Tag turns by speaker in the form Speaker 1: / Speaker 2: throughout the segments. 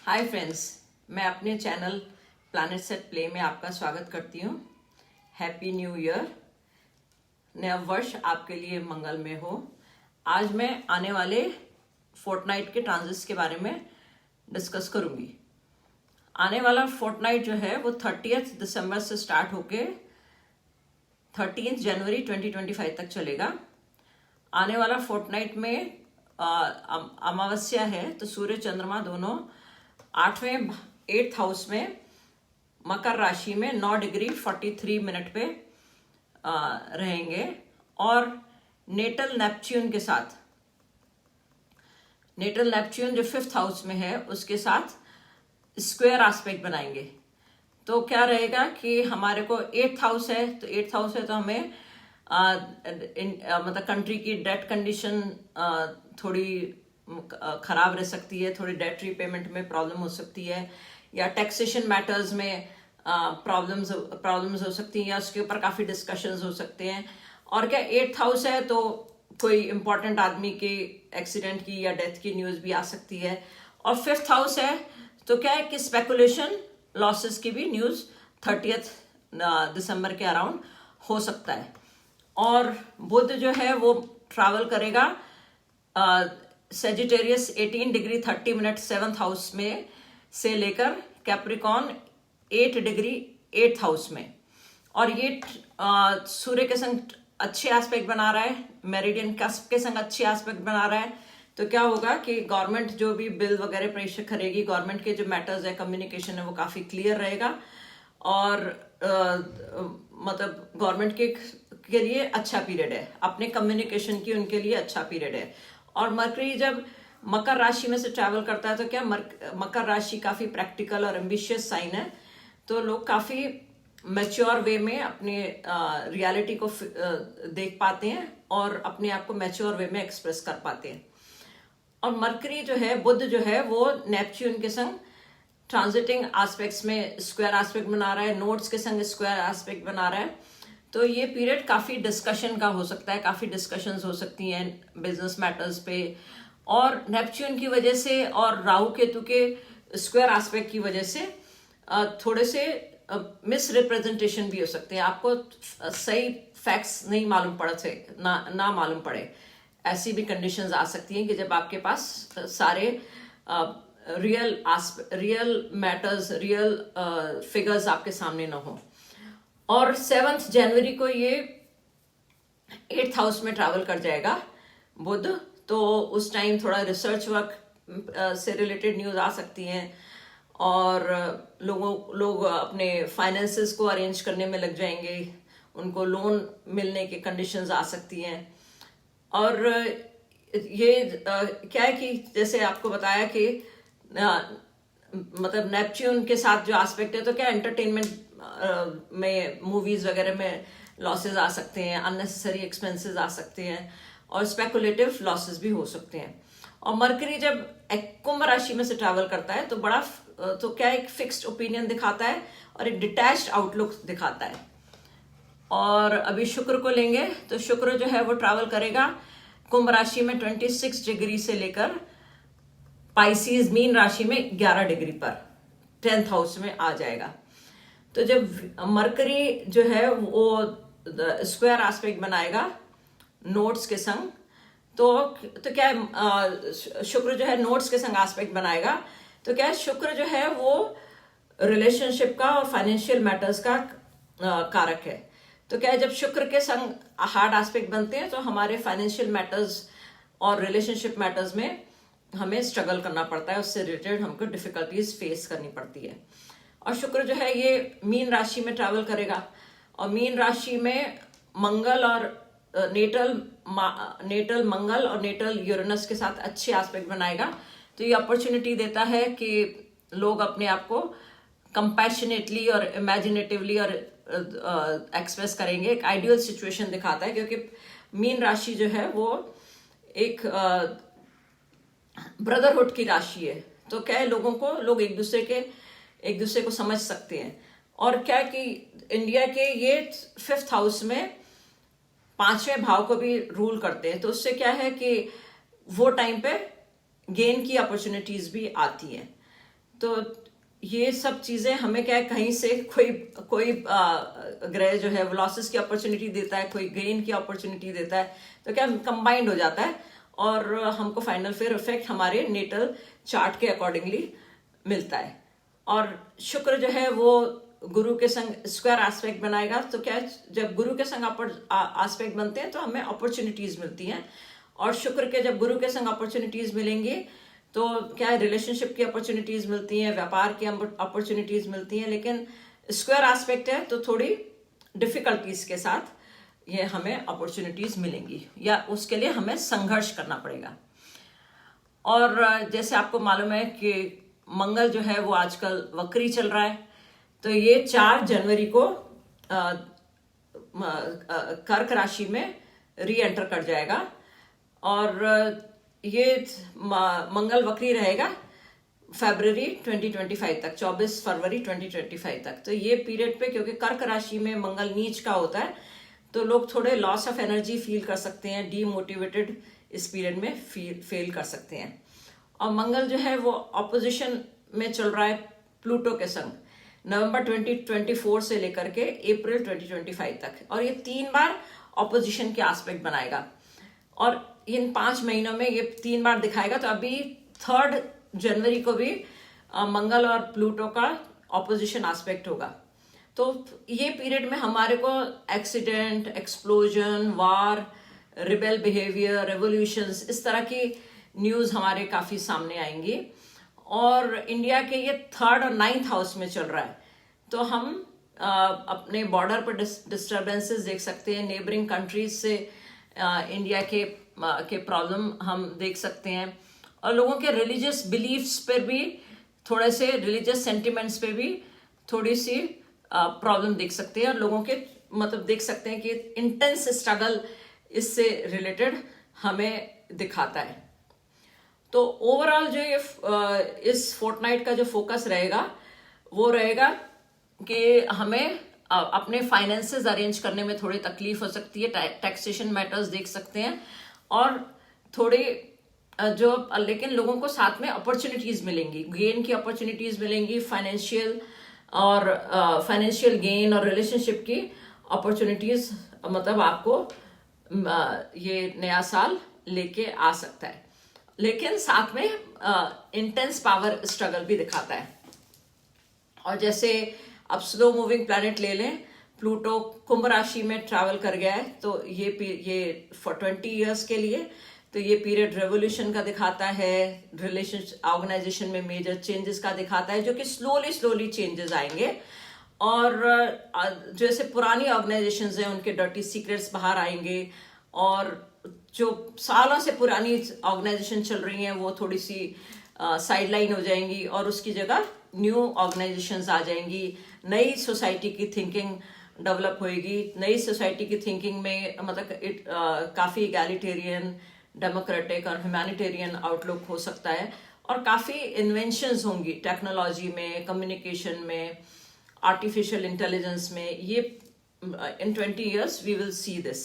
Speaker 1: Hi friends, मैं अपने channel planet set play में आपका स्वागत करती हूँ। Happy new year. नया वर्ष आपके लिए मंगलमय हो। आज मैं आने वाले फोर्टनाइट के ट्रांजिट्स के बारे में डिस्कस करूंगी। आने वाला फोर्टनाइट जो है वो 30 दिसंबर से स्टार्ट होके 13 जनवरी 2025 तक चलेगा। आने वाला फोर्टनाइट में अमावस्या है, तो सूर्य चंद्रमा दोनों 8th हाउस में मकर राशि में 9 डिग्री 43 मिनट पे रहेंगे और नेटल नेपच्यून जो 5th हाउस में है उसके साथ स्क्वायर एस्पेक्ट बनाएंगे। तो क्या रहेगा कि हमारे को 8th हाउस है, तो 8th हाउस है तो हमें मतलब कंट्री की डेट कंडीशन थोड़ी खराब रह सकती है, थोड़ी डेट रीपेमेंट में प्रॉब्लम हो सकती है, या टैक्सेशन मैटर्स में प्रॉब्लम्स हो सकती हैं, या उसके ऊपर काफ़ी डिस्कशंस हो सकते हैं। और क्या 8th हाउस है तो कोई इंपॉर्टेंट आदमी के एक्सीडेंट की या डेथ की न्यूज़ भी आ सकती है। और 5th हाउस है तो क्या है कि स्पेकुलेशन लॉसेस की भी न्यूज़ 30 दिसंबर के अराउंड हो सकता है। और बुध जो है वो ट्रैवल करेगा Sagittarius 18 degree 30 minute 7th house में से लेकर कैप्रिकॉन 8 डिग्री 8th हाउस में। और ये सूर्य के संग अच्छे एस्पेक्ट बना रहा है, मेरिडियन कस्प के संग अच्छे एस्पेक्ट बना रहा है। तो क्या होगा कि गवर्नमेंट जो भी बिल वगैरह प्रेशर करेगी, गवर्नमेंट के जो मैटर्स है, कम्युनिकेशन है, वो काफ़ी क्लियर रहेगा और मतलब गवर्नमेंट के लिए अच्छा पीरियड है, अपने कम्युनिकेशन की उनके लिए अच्छा पीरियड है। और मरकरी जब मकर राशि में से ट्रैवल करता है तो क्या मकर राशि काफ़ी प्रैक्टिकल और एम्बिशियस साइन है, तो लोग काफ़ी मैच्योर वे में अपने रियलिटी को देख पाते हैं और अपने आप को मैच्योर वे में एक्सप्रेस कर पाते हैं। और मरकरी जो है, बुध जो है, वो नेपच्यून के संग ट्रांजिटिंग एस्पेक्ट्स में स्क्वायर एस्पेक्ट बना रहा है, नोड्स के संग स्क्वायर एस्पेक्ट बना रहा है। तो ये पीरियड काफ़ी डिस्कशन का हो सकता है, काफ़ी डिस्कशंस हो सकती हैं बिजनेस मैटर्स पे। और नेपच्यून की वजह से और राहु केतु के स्क्वायर एस्पेक्ट की वजह से थोड़े से मिस रिप्रेजेंटेशन भी हो सकते हैं। आपको सही फैक्ट्स नहीं मालूम पड़े ना मालूम पड़े, ऐसी भी कंडीशंस आ सकती हैं कि जब आपके पास सारे रियल मैटर्स, रियल फिगर्स आपके सामने ना हो। और 7 जनवरी को ये 8th हाउस में ट्रैवल कर जाएगा बुध, तो उस टाइम थोड़ा रिसर्च वर्क से रिलेटेड न्यूज़ आ सकती हैं और लोग अपने फाइनेंसेस को अरेंज करने में लग जाएंगे, उनको लोन मिलने की कंडीशंस आ सकती हैं। और ये क्या है कि जैसे आपको बताया कि मतलब नेपच्यून के साथ जो एस्पेक्ट है, तो क्या एंटरटेनमेंट में, मूवीज वगैरह में लॉसेस आ सकते हैं, अननेसेसरी एक्सपेंसेस आ सकते हैं और स्पेकुलेटिव लॉसेस भी हो सकते हैं। और मरकरी जब कुंभ राशि में से ट्रैवल करता है तो क्या एक फिक्स्ड ओपिनियन दिखाता है और एक डिटैच्ड आउटलुक दिखाता है। और अभी शुक्र को लेंगे तो शुक्र जो है वो ट्रैवल करेगा कुंभ राशि में 26 डिग्री से लेकर पाइसिस मीन राशि में 11 डिग्री पर 10th हाउस में आ जाएगा। तो जब मरकरी जो है वो स्क्वायर एस्पेक्ट बनाएगा नोड्स के संग, तो क्या शुक्र जो है नोड्स के संग एस्पेक्ट बनाएगा, तो क्या शुक्र जो है वो रिलेशनशिप का और फाइनेंशियल मैटर्स का कारक है। तो क्या जब शुक्र के संग हार्ड एस्पेक्ट बनते हैं तो हमारे फाइनेंशियल मैटर्स और रिलेशनशिप मैटर्स में हमें स्ट्रगल करना पड़ता है, उससे रिलेटेड हमको डिफिकल्टीज फेस करनी पड़ती है। और शुक्र जो है ये मीन राशि में ट्रैवल करेगा और मीन राशि में मंगल और नेटल मंगल और नेटल यूरेनस के साथ अच्छे एस्पेक्ट बनाएगा। तो ये अपॉर्चुनिटी देता है कि लोग अपने आप को कंपैशनेटली और इमेजिनेटिवली और एक्सप्रेस करेंगे। एक आइडियल सिचुएशन दिखाता है, क्योंकि मीन राशि जो है वो एक ब्रदरहुड की राशि है। तो क्या है, लोग एक दूसरे को समझ सकते हैं। और क्या कि इंडिया के ये 5th हाउस में 5वें भाव को भी रूल करते हैं, तो उससे क्या है कि वो टाइम पे गेन की अपॉर्चुनिटीज भी आती हैं। तो ये सब चीजें हमें क्या है, कहीं से कोई कोई ग्रह जो है वो लॉसेस की अपॉर्चुनिटी देता है, कोई गेन की अपॉर्चुनिटी देता है, तो क्या कंबाइंड हो जाता है और हमको फाइनल फिर इफेक्ट हमारे नेटल चार्ट के अकॉर्डिंगली मिलता है। और शुक्र जो है वो गुरु के संग स्क्वायर एस्पेक्ट बनाएगा, तो क्या जब गुरु के संग एस्पेक्ट बनते हैं तो हमें अपॉर्चुनिटीज मिलती हैं। और शुक्र के जब गुरु के संग अपॉर्चुनिटीज मिलेंगे तो क्या है, रिलेशनशिप की अपॉर्चुनिटीज मिलती हैं, व्यापार की अपॉर्चुनिटीज मिलती हैं। लेकिन स्क्वायर एस्पेक्ट है तो थोड़ी डिफिकल्टीज के साथ ये हमें अपॉर्चुनिटीज मिलेंगी, या उसके लिए हमें संघर्ष करना पड़ेगा। और जैसे आपको मालूम है कि मंगल जो है वो आजकल वक्री चल रहा है, तो ये 4 जनवरी को कर्क राशि में री एंटर कर जाएगा। और ये मंगल वक्री रहेगा फरवरी 2025 तक, 24 फरवरी 2025 तक। तो ये पीरियड पे, क्योंकि कर्क राशि में मंगल नीच का होता है, तो लोग थोड़े लॉस ऑफ एनर्जी फील कर सकते हैं, डीमोटिवेटेड इस पीरियड में फील कर सकते हैं। और मंगल जो है वो ऑपोजिशन में चल रहा है प्लूटो के संग, नवंबर 2024 से लेकर के अप्रैल 2025 तक, और ये 3 बार ऑपोजिशन के एस्पेक्ट बनाएगा। और इन 5 महीनों में ये 3 बार दिखाएगा। तो अभी 3 जनवरी को भी मंगल और प्लूटो का ऑपोजिशन एस्पेक्ट होगा। तो ये पीरियड में हमारे को एक्सीडेंट, एक्सप्लोजन, वार, रिबेल बिहेवियर, रेवोल्यूशंस, इस तरह की न्यूज हमारे काफी सामने आएंगी। और इंडिया के ये 3rd और 9th हाउस में चल रहा है, तो हम अपने बॉर्डर पर डिस्टर्बेंसेस देख सकते हैं, नेबरिंग कंट्रीज से इंडिया के प्रॉब्लम हम देख सकते हैं। और लोगों के रिलीजियस बिलीफ्स पर भी, थोड़े से रिलीजियस सेंटिमेंट्स पे भी थोड़ी सी प्रॉब्लम देख सकते हैं। और लोगों के मतलब देख सकते हैं कि इंटेंस स्ट्रगल इससे रिलेटेड हमें दिखाता है। तो ओवरऑल जो ये इस फोर्टनाइट का जो फोकस रहेगा वो रहेगा कि हमें अपने फाइनेंसेस अरेंज करने में थोड़ी तकलीफ हो सकती है, टैक्सेशन मैटर्स देख सकते हैं, और थोड़ी लेकिन लोगों को साथ में अपॉर्चुनिटीज मिलेंगी, गेन की अपॉर्चुनिटीज मिलेंगी, फाइनेंशियल गेन और रिलेशनशिप की अपॉर्चुनिटीज, मतलब आपको ये नया साल लेके आ सकता है। लेकिन साथ में इंटेंस पावर स्ट्रगल भी दिखाता है। और जैसे अब स्लो मूविंग प्लैनेट ले लें, प्लूटो कुंभ राशि में ट्रैवल कर गया है, तो ये फॉर 20 इयर्स के लिए, तो ये पीरियड रेवोल्यूशन का दिखाता है, रिलेशन ऑर्गेनाइजेशन में मेजर चेंजेस का दिखाता है, जो कि स्लोली चेंजेस आएंगे। और जैसे पुरानी ऑर्गेनाइजेशंस हैं उनके डर्टी सीक्रेट्स बाहर आएंगे, और जो सालों से पुरानी ऑर्गेनाइजेशन चल रही हैं वो थोड़ी सी साइडलाइन हो जाएंगी, और उसकी जगह न्यू ऑर्गेनाइजेशंस आ जाएंगी। नई सोसाइटी की थिंकिंग डेवलप होएगी। नई सोसाइटी की थिंकिंग में मतलब काफी इगैलिटेरियन, डेमोक्रेटिक और ह्यूमैनिटेरियन आउटलुक हो सकता है, और काफी इन्वेंशंस होंगी टेक्नोलॉजी में, कम्युनिकेशन में, आर्टिफिशियल इंटेलिजेंस में। ये in 20 years we will see this.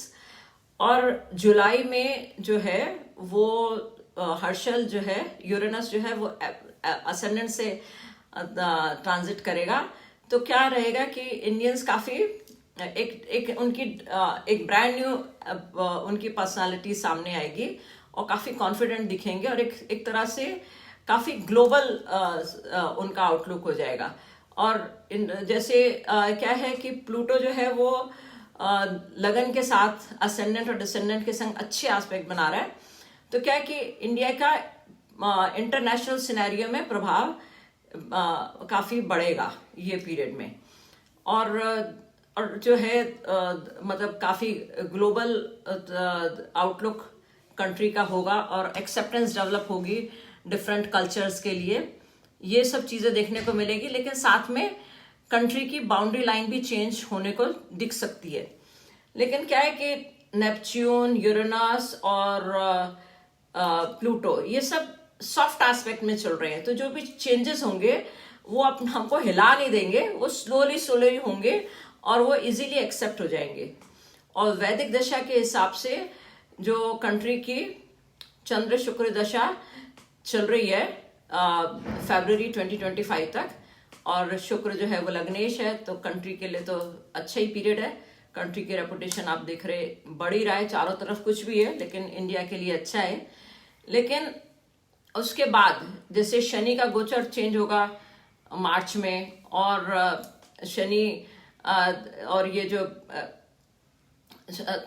Speaker 1: और जुलाई में जो है वो हर्षल जो है, यूरेनस जो है वो असेंडेंट से ट्रांजिट करेगा। तो क्या रहेगा कि इंडियंस काफी एक ब्रांड न्यू उनकी पर्सनालिटी सामने आएगी, और काफी कॉन्फिडेंट दिखेंगे, और एक तरह से काफी ग्लोबल उनका आउटलुक हो जाएगा। और जैसे क्या है कि प्लूटो जो है वो लगन के साथ असेंडेंट और डिसेंडेंट के संग अच्छे एस्पेक्ट बना रहा है। तो क्या है कि इंडिया का इंटरनेशनल सिनेरियो में प्रभाव काफी बढ़ेगा ये पीरियड में। और जो है मतलब काफी ग्लोबल आउटलुक कंट्री का होगा, और एक्सेप्टेंस डेवलप होगी डिफरेंट कल्चर्स के लिए। ये सब चीजें देखने को मिलेगी। लेकिन साथ में कंट्री की बाउंड्री लाइन भी चेंज होने को दिख सकती है। लेकिन क्या है कि नेपच्यून, यूरेनस और प्लूटो ये सब सॉफ्ट एस्पेक्ट में चल रहे हैं, तो जो भी चेंजेस होंगे वो हमको हिला नहीं देंगे, वो स्लोली होंगे, और वो इजीली एक्सेप्ट हो जाएंगे। और वैदिक दशा के हिसाब से जो कंट्री की चंद्र शुक्र दशा चल रही है फरवरी 2025 तक। और शुक्र जो है वो लग्नेश है, तो कंट्री के लिए तो अच्छा ही पीरियड है। कंट्री की रेपुटेशन आप देख रहे बढ़ ही रहा है, चारों तरफ कुछ भी है लेकिन इंडिया के लिए अच्छा है। लेकिन उसके बाद जैसे शनि का गोचर चेंज होगा मार्च में, और शनि और ये जो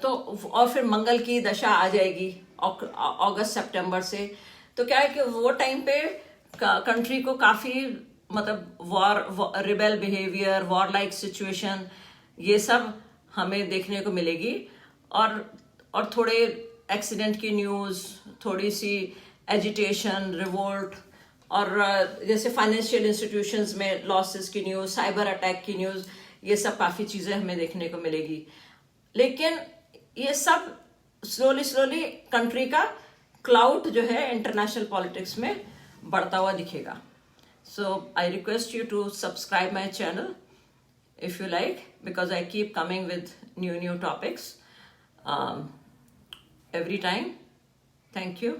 Speaker 1: तो और फिर मंगल की दशा आ जाएगी अगस्त सितंबर से। तो क्या है कि वो टाइम पे कंट्री को काफी मतलब rebel behaviour, war like situation, ये सब हमें देखने को मिलेगी। और थोड़े एक्सीडेंट की न्यूज, थोड़ी सी एजिटेशन, रिवोल्ट, और जैसे फाइनेंशियल इंस्टीट्यूशंस में लॉसेस की न्यूज, साइबर अटैक की न्यूज, ये सब काफी चीजें हमें देखने को मिलेगी। लेकिन ये सब स्लोली कंट्री का क्लाउड जो है इंटरनेशनल पॉलिटिक्स में बढ़ता हुआ दिखेगा। So I request you to subscribe my channel if you like, because I keep coming with new topics every time. Thank you.